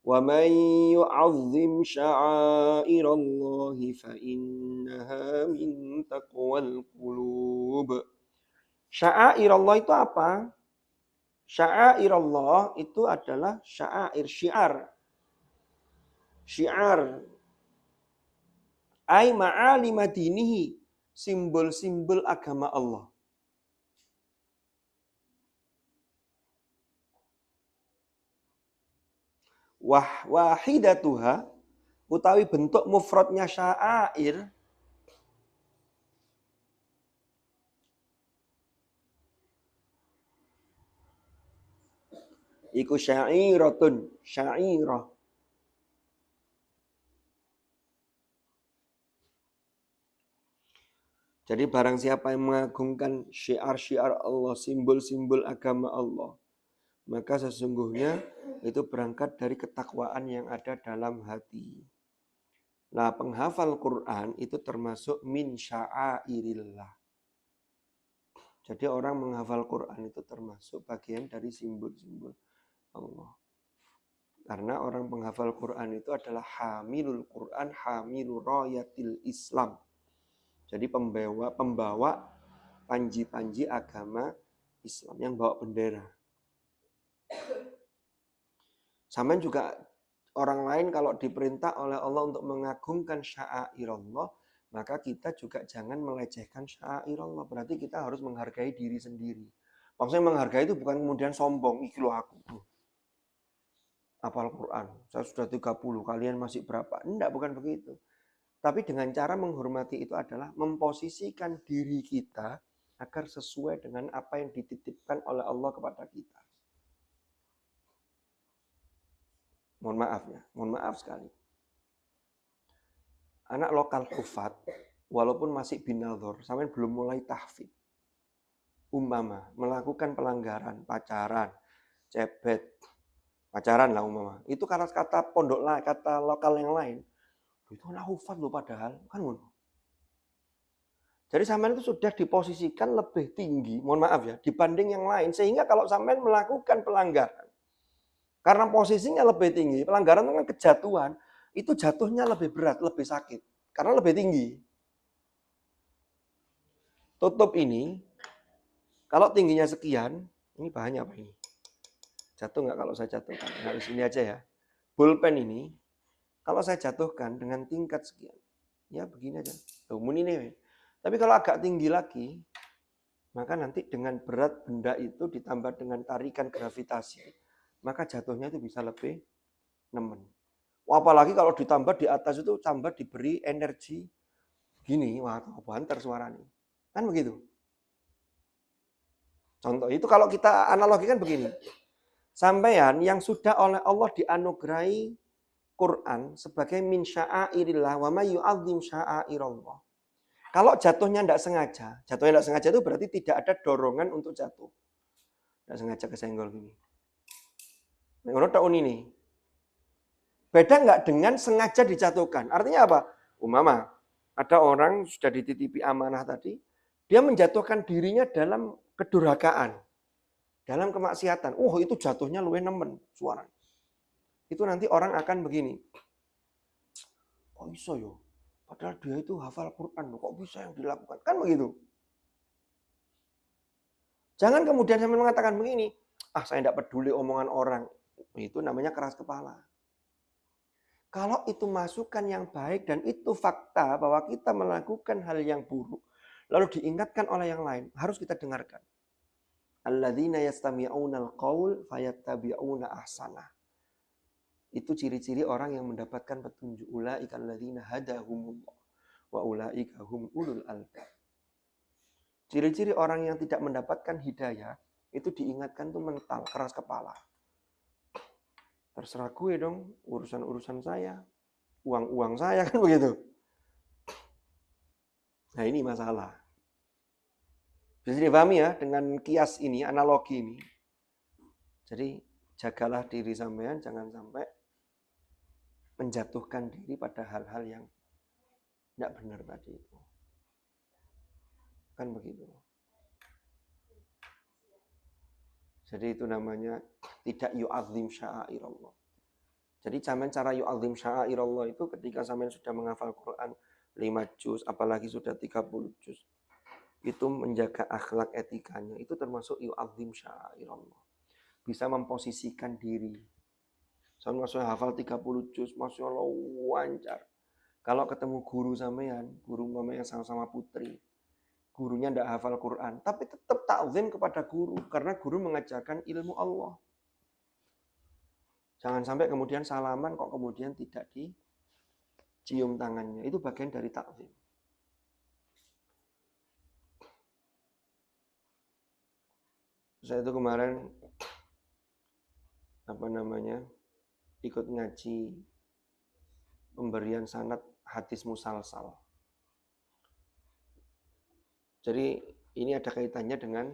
"Wa may yu'azzim sya'airallahi fa innaha min taqwal qulub." Sya'airallah itu apa? Sya'airallah itu adalah syiar. Syiar. Ai ma'alima dinihi, simbol-simbol agama Allah. Wahidatuha, utawi bentuk mufradnya sya'air, iku sya'iratun, sya'irah. Jadi barang siapa yang mengagungkan syiar-syiar Allah, simbol-simbol agama Allah, maka sesungguhnya itu berangkat dari ketakwaan yang ada dalam hati. Nah, penghafal Quran itu termasuk min sya'airillah. Jadi orang menghafal Quran itu termasuk bagian dari simbol-simbol Allah. Karena orang penghafal Quran itu adalah hamilul Quran, hamilur rayatil Islam. Jadi pembawa panji-panji agama Islam yang bawa bendera. Sama juga orang lain kalau diperintah oleh Allah untuk mengagungkan sya'airallah, maka kita juga jangan melecehkan sya'airallah. Berarti kita harus menghargai diri sendiri. Maksudnya menghargai itu bukan kemudian sombong, iki loh aku. Hafal Quran, saya sudah 30, kalian masih berapa? Enggak, bukan begitu. Tapi dengan cara menghormati itu adalah memposisikan diri kita agar sesuai dengan apa yang dititipkan oleh Allah kepada kita. Mohon maaf ya, mohon maaf sekali. Anak lokal hufat, walaupun masih binadhor, sampai belum mulai tahfidz, umpama melakukan pelanggaran, pacaran, cebet, pacaran lah umpama. Itu karena kata pondok lain, kata lokal yang lain. Itu anak hufat loh padahal, kan ngono. Jadi sampean itu sudah diposisikan lebih tinggi, mohon maaf ya, dibanding yang lain. Sehingga kalau sampean melakukan pelanggaran, karena posisinya lebih tinggi, pelanggaran itu kan kejatuhan, itu jatuhnya lebih berat, lebih sakit. Karena lebih tinggi. Tutup ini, kalau tingginya sekian, ini bahannya apa ini? Jatuh nggak kalau saya jatuhkan? Harus ini aja ya. Pulpen ini, kalau saya jatuhkan dengan tingkat sekian, ya begini aja. Tuh, ini. Tapi kalau agak tinggi lagi, maka nanti dengan berat benda itu ditambah dengan tarikan gravitasi, maka jatuhnya itu bisa lebih nemen. Apalagi kalau ditambah di atas itu tambah diberi energi gini, wah banter suaranya. Kan begitu. Contoh itu kalau kita analogikan begini. Sampean yang sudah oleh Allah dianugerahi Quran sebagai min sya'airillah wa may yu'azzim sya'airallah. Kalau jatuhnya tidak sengaja itu berarti tidak ada dorongan untuk jatuh. Tidak sengaja kesenggol gini. Menurut tahun ini. Beda nggak dengan sengaja dijatuhkan? Artinya apa? Umpama, ada orang sudah dititipi amanah tadi, dia menjatuhkan dirinya dalam kedurhakaan, dalam kemaksiatan. Itu jatuhnya luwih nemen suara. Itu nanti orang akan begini. Kok bisa yo? Padahal dia itu hafal Quran, kok bisa yang dilakukan? Kan begitu. Jangan kemudian sampai mengatakan begini, saya tidak peduli omongan orang. Itu namanya keras kepala. Kalau itu masukan yang baik dan itu fakta bahwa kita melakukan hal yang buruk, lalu diingatkan oleh yang lain, harus kita dengarkan. Alladzina yastami'unal qaul fayattabi'una ahsanah. Itu ciri-ciri orang yang mendapatkan petunjuk. Ulaika alladzina hadahumullah wa ulaika hum ulul albab. Ciri-ciri orang yang tidak mendapatkan hidayah itu diingatkan tuh mental, keras kepala. Terserah gue dong, urusan-urusan saya, uang-uang saya, kan begitu. Nah ini masalah. Bisa dipahami ya dengan kias ini, analogi ini. Jadi jagalah diri sampean, jangan sampai menjatuhkan diri pada hal-hal yang tidak benar tadi itu. Kan begitu. Jadi itu namanya tidak yu'adzim sya'airallah. Jadi cara yu'adzim sya'airallah itu ketika sampean sudah menghafal Quran 5 juz, apalagi sudah 30 juz. Itu menjaga akhlak etikanya, itu termasuk yu'adzim sya'airallah. Bisa memposisikan diri. Saya masuk hafal 30 juz, Masya Allah lancar. Kalau ketemu guru sampean, guru yang sama-sama putri, gurunya tidak hafal Quran, tapi tetap ta'zim kepada guru, karena guru mengajarkan ilmu Allah. Jangan sampai kemudian salaman kok kemudian tidak dicium tangannya. Itu bagian dari ta'zim. Saya itu kemarin ikut ngaji pemberian sanad hadis musalsal. Jadi ini ada kaitannya dengan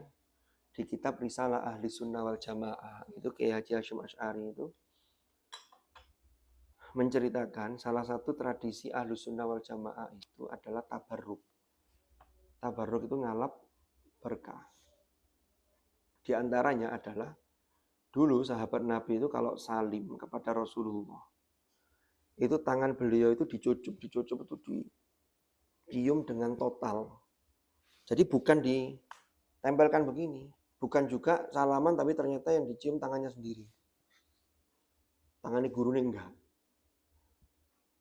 di kitab Risalah Ahli Sunnah wal Jamaah. Itu Kiai Haji Hasyim Asy'ari itu menceritakan salah satu tradisi Ahli Sunnah wal Jamaah itu adalah tabarruk. Tabarruk itu ngalap berkah. Di antaranya adalah dulu sahabat Nabi itu kalau salim kepada Rasulullah, itu tangan beliau itu dicucup itu dicium dengan total. Jadi bukan ditempelkan begini, bukan juga salaman tapi ternyata yang dicium tangannya sendiri. Tangannya guru ini enggak.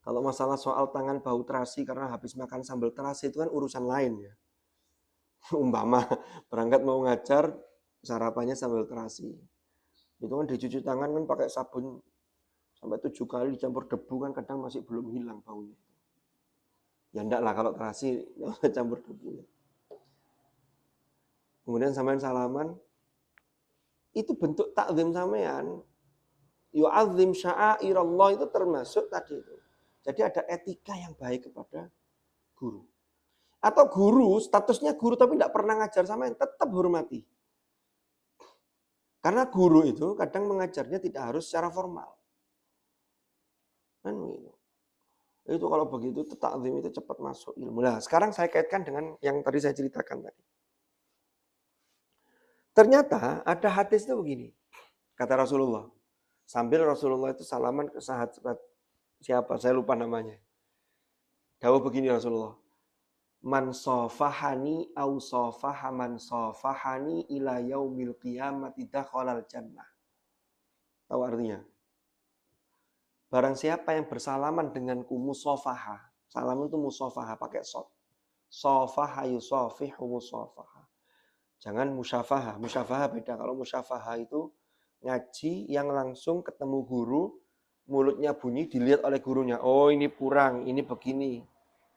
Kalau masalah soal tangan bau terasi karena habis makan sambal terasi itu kan urusan lain ya. Umpama berangkat mau ngajar sarapannya sambal terasi. Itu kan dicuci tangan kan pakai sabun sampai 7 kali dicampur debu kan kadang masih belum hilang baunya. Ya enggak lah kalau terasi campur debu. Kemudian sampean salaman, itu bentuk takzim sampean. Yu'adzim sya'airallah itu termasuk tadi itu. Jadi ada etika yang baik kepada guru. Atau guru, statusnya guru tapi tidak pernah ngajar sampean, tetap hormati. Karena guru itu kadang mengajarnya tidak harus secara formal. Kan begitu. Itu kalau begitu takzim itu cepat masuk ilmu. Nah, sekarang saya kaitkan dengan yang tadi saya ceritakan tadi. Ternyata ada hadis itu begini. Kata Rasulullah. Sambil Rasulullah itu salaman ke sahabat siapa? Saya lupa namanya. Dawuh begini Rasulullah. Man safahani au safaha man safahani ila yaumil qiyamati dakhalal jannah. Tahu artinya? Barang siapa yang bersalaman denganku musafaha. Salaman itu musafaha pakai sod. Safaha yusafihu musafaha. Jangan musyafaha. Musyafaha beda. Kalau musyafaha itu ngaji yang langsung ketemu guru, mulutnya bunyi, dilihat oleh gurunya. Oh ini kurang, ini begini.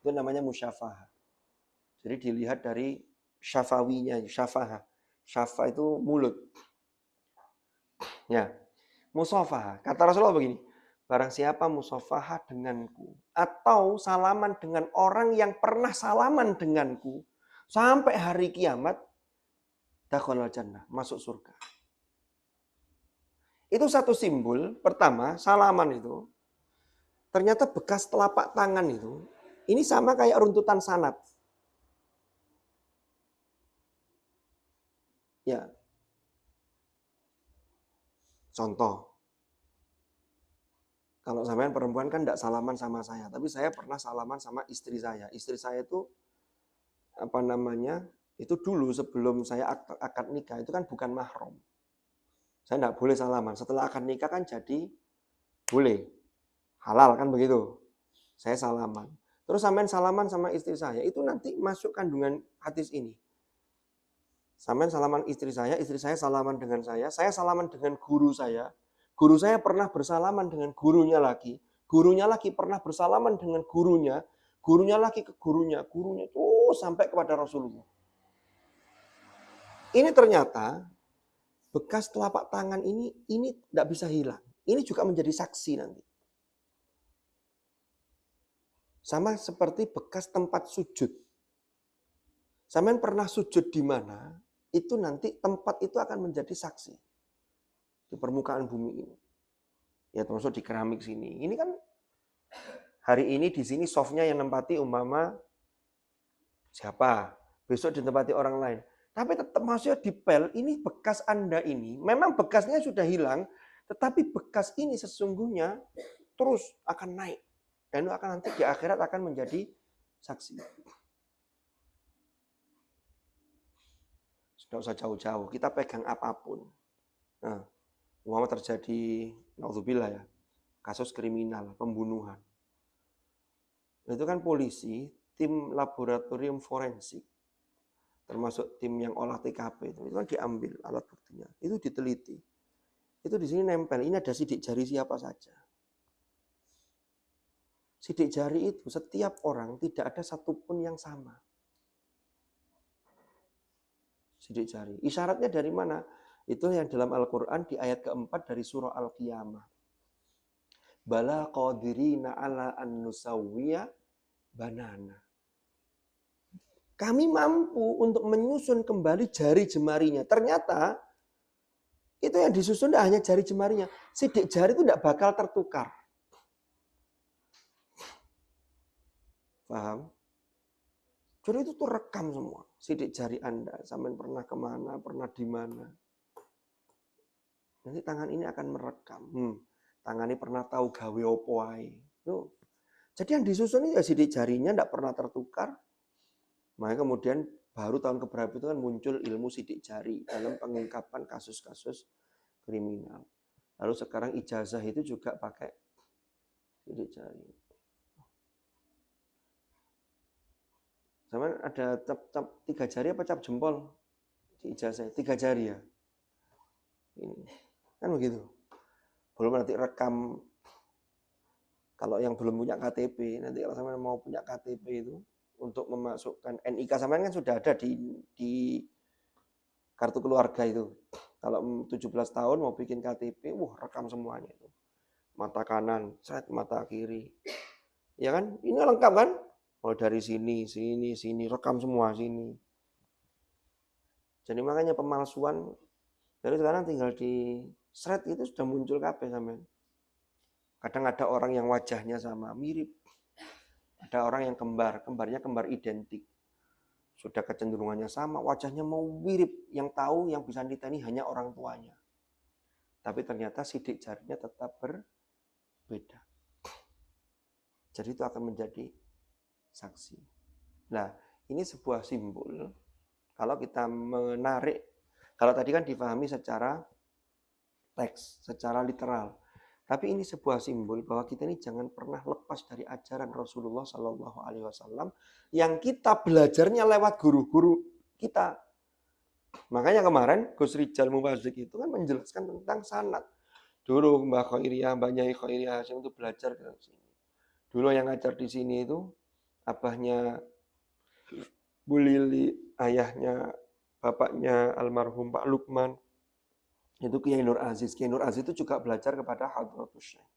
Itu namanya musyafaha. Jadi dilihat dari syafawinya, syafaha. Syafa itu mulut. Ya, musafaha. Kata Rasulullah begini. Barang siapa musafaha denganku. Atau salaman dengan orang yang pernah salaman denganku. Sampai hari kiamat. Dakhalal jannah, masuk surga. Itu satu simbol. Pertama, salaman itu. Ternyata bekas telapak tangan itu. Ini sama kayak runtutan sanad. Ya. Contoh. Kalau sampean perempuan kan tidak salaman sama saya. Tapi saya pernah salaman sama istri saya. Istri saya itu, itu dulu sebelum saya akad nikah itu kan bukan mahram. Saya tidak boleh salaman. Setelah akad nikah kan jadi boleh. Halal kan begitu. Saya salaman. Terus sampean salaman sama istri saya. Itu nanti masuk kandungan hadis ini. Sampean salaman istri saya salaman dengan saya salaman dengan guru saya. Guru saya pernah bersalaman dengan gurunya lagi. Gurunya lagi pernah bersalaman dengan gurunya. Gurunya lagi ke gurunya. Gurunya itu sampai kepada Rasulullah. Ini ternyata bekas telapak tangan ini tidak bisa hilang. Ini juga menjadi saksi nanti. Sama seperti bekas tempat sujud. Sampean pernah sujud di mana, itu nanti tempat itu akan menjadi saksi di permukaan bumi ini. Ya termasuk di keramik sini. Ini kan hari ini di sini softnya yang nempati umpama siapa, besok ditempati orang lain. Tapi tetap maksudnya dipel, ini bekas Anda ini, memang bekasnya sudah hilang, tetapi bekas ini sesungguhnya terus akan naik. Dan itu akan nanti di akhirat akan menjadi saksi. Sudah usah jauh-jauh, kita pegang apapun. Nah, umpama terjadi, naudzubillah ya, kasus kriminal, pembunuhan. Itu kan polisi, tim laboratorium forensik, termasuk tim yang olah TKP itu kan diambil alat buktinya, itu diteliti, itu di sini nempel, ini ada sidik jari siapa saja. Sidik jari itu setiap orang tidak ada satupun yang sama. Sidik jari, isyaratnya dari mana? Itu yang dalam Al-Quran di ayat keempat dari surah Al-Qiyamah. Bala qadirina ala an nusawwiya banana. Kami mampu untuk menyusun kembali jari jemarinya. Ternyata itu yang disusun tidak hanya jari jemarinya. Sidik jari itu tidak bakal tertukar. Paham? Jadi itu tuh rekam semua. Sidik jari Anda. Sampai pernah kemana, pernah di mana. Nanti tangan ini akan merekam. Tangan ini pernah tahu gawe opo ae. Jadi yang disusun itu ya sidik jarinya tidak pernah tertukar. Makanya kemudian baru tahun keberapa itu kan muncul ilmu sidik jari dalam pengungkapan kasus-kasus kriminal. Lalu sekarang ijazah itu juga pakai sidik jari. Sama ada cap 3 jari apa cap jempol di ijazah? 3 jari ya. Ini kan begitu. Belum nanti rekam. Kalau yang belum punya KTP, nanti kalau sama mau punya KTP itu untuk memasukkan NIK sampean kan sudah ada di kartu keluarga itu. Kalau 17 tahun mau bikin KTP, rekam semuanya itu. Mata kanan, mata kiri. Ya kan? Ini lengkap kan? Mulai dari sini, rekam semua sini. Jadi makanya pemalsuan dari sekarang tinggal di shred itu sudah muncul kabeh sampean. Kadang ada orang yang wajahnya sama, mirip. Ada orang yang kembarnya kembar identik. Sudah kecenderungannya sama, wajahnya mau mirip. Yang tahu, yang bisa ditani hanya orang tuanya. Tapi ternyata sidik jarinya tetap berbeda. Jadi itu akan menjadi saksi. Nah, ini sebuah simbol. Kalau kita menarik, kalau tadi kan difahami secara teks, secara literal. Tapi ini sebuah simbol bahwa kita ini jangan pernah lepas dari ajaran Rasulullah Shallallahu Alaihi Wasallam yang kita belajarnya lewat guru-guru kita. Makanya kemarin Gus Rijal Mubazik itu kan menjelaskan tentang sanad. Dulu Mbak Khairiyah, Mbak Nyai Khairiyah Hasyim itu belajar ke sini. Dulu yang ngajar di sini itu abahnya Bu Lili, ayahnya bapaknya almarhum Pak Lukman. Itu Kiai Nur Aziz. Kiai Nur Aziz itu juga belajar kepada Hadratus Syekh.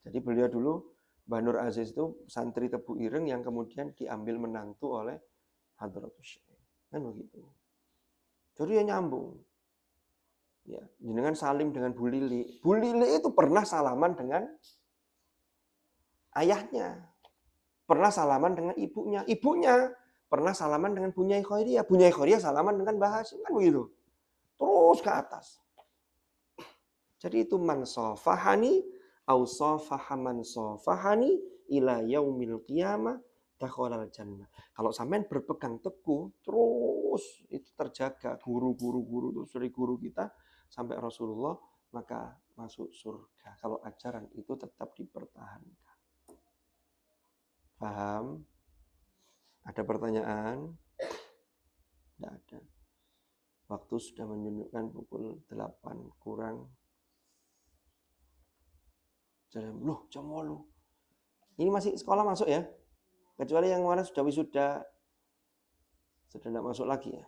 Jadi beliau dulu, Mbah Nur Aziz itu santri Tebu Ireng yang kemudian diambil menantu oleh Hadratus Syekh. Kan begitu. Jadi ya nyambung. Ya, jenengan salim dengan Bu Lili. Bu Lili itu pernah salaman dengan ayahnya. Pernah salaman dengan ibunya. Ibunya pernah salaman dengan Bu Nyai Khairiyah. Bu Nyai Khairiyah salaman dengan Mbah Hasyim. Kan begitu. Terus ke atas. Jadi itu man safahani au safaha man safahani ila yaumil qiyamah dakhalal jannah. Kalau sampean berpegang teguh terus itu terjaga guru terus dari guru kita sampai Rasulullah maka masuk surga. Kalau ajaran itu tetap dipertahankan. Paham? Ada pertanyaan? Tidak ada. Waktu sudah menunjukkan pukul 8 kurang. Loh, jam 8. Ini masih sekolah masuk ya? Kecuali yang mana sudah wisuda. Sudah tidak masuk lagi ya?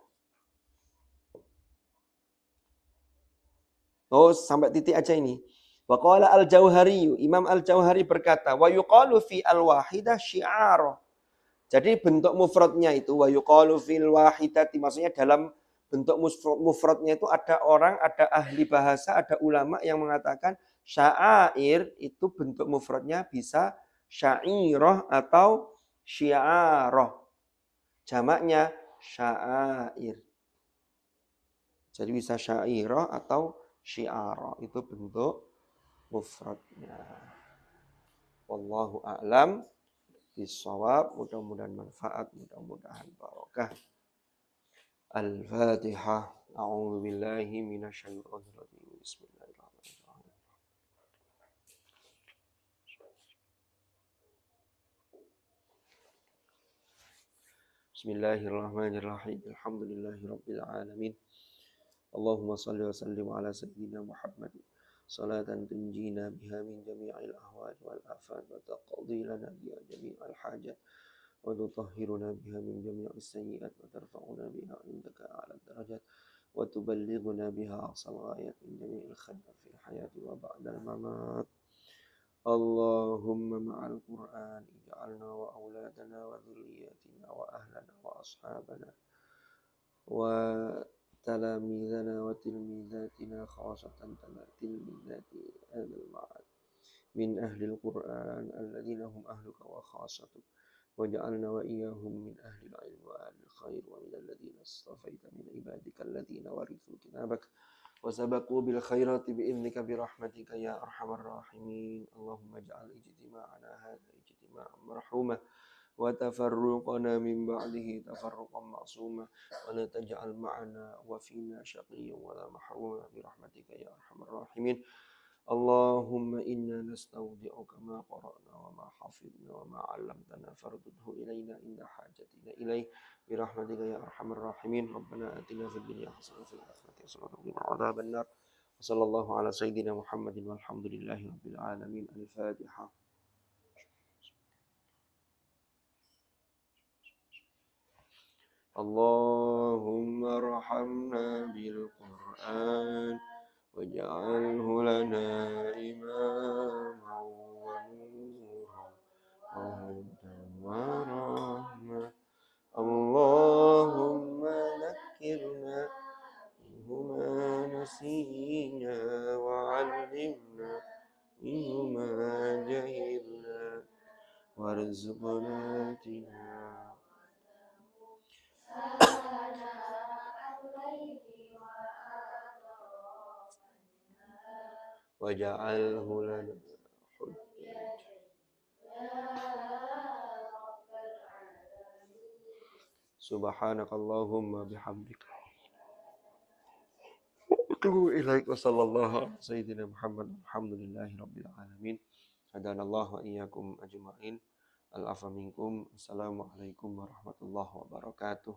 Oh, sampai titik aja ini. Wa qala al-Jauhari, Imam al-Jauhari berkata, wa yuqalu fi al-wahidah syi'ar. Jadi bentuk mufradnya itu wa yuqalu fil wahidati, maksudnya dalam bentuk mufradnya itu ada orang, ada ahli bahasa, ada ulama yang mengatakan sya'air itu bentuk mufradnya bisa syairah atau syiarah. Jamaknya sya'air. Jadi bisa syairah atau syiarah, itu bentuk mufradnya. Wallahu a'lam bisawab, mudah-mudahan manfaat, mudah-mudahan barokah. Al-Fatihah. A'udzu billahi minasyaitonir rajim. Bismillahirrahmanirrahim. Bismillahirrahmanirrahim. Alhamdulillahirabbil alamin. Allahumma shalli wa sallim ala sayyidina Muhammadin. Salatan tunjina biha min jami'il ahwal wal afat wa taqdi lana biha jami'al hajat وتطهرنا بها من جميع السيئات وترفعنا بها عندك أعلى الدرجات وتبلغنا بها أقصى الغايات من جميع الخيرات في الحياة وبعد الممات. اللهم مع القرآن اجعلنا وأولادنا وذرياتنا وأهلنا وأصحابنا وتلاميذنا وتلميذاتنا خاصة تلميذات هذا المعهد من أهل القرآن الذين هم أهلك وخاصتك، وجعلنا وإياهم من أهل العلم وأهل الخير ومن الذين اصطفيت من عبادك الذين ورثوا كتابك وسبقوا بالخيرات بإذنك برحمتك يا أرحم الراحمين. اللهم اجعل اجتماعنا هذا اجتماعا مرحوما وتفرقنا من بعده تفرقا معصوما ولا تجعل معنا وفينا شقيا ولا محروما برحمتك يا أرحم الراحمين. اللهم إنا نستودعك ما قرأنا وما حفظنا وما علمتنا فارده إلينا عند حاجتنا إليه برحمتك يا أرحم الراحمين. ربنا آتنا في الدنيا حسنة وفي الآخرة حسنة وقنا عذاب النار. وصلى الله على سيدنا محمد والحمد لله رب العالمين. الفاتحة. اللهم ارحمنا بالقرآن واجعله لنا إماما ونورا وهدى ورحمة. اللهم ذكرنا منه ما نسينا وعلمنا منه ما جهلنا وارزقنا تلاوته واجعله لنا حجة. سبحانك اللهم بحمدك أتوب إليك. وصلى الله على سيدنا محمد. الحمد لله رب العالمين. هدانا الله وإياكم أجمعين. العفو منكم. السلام عليكم ورحمة الله وبركاته.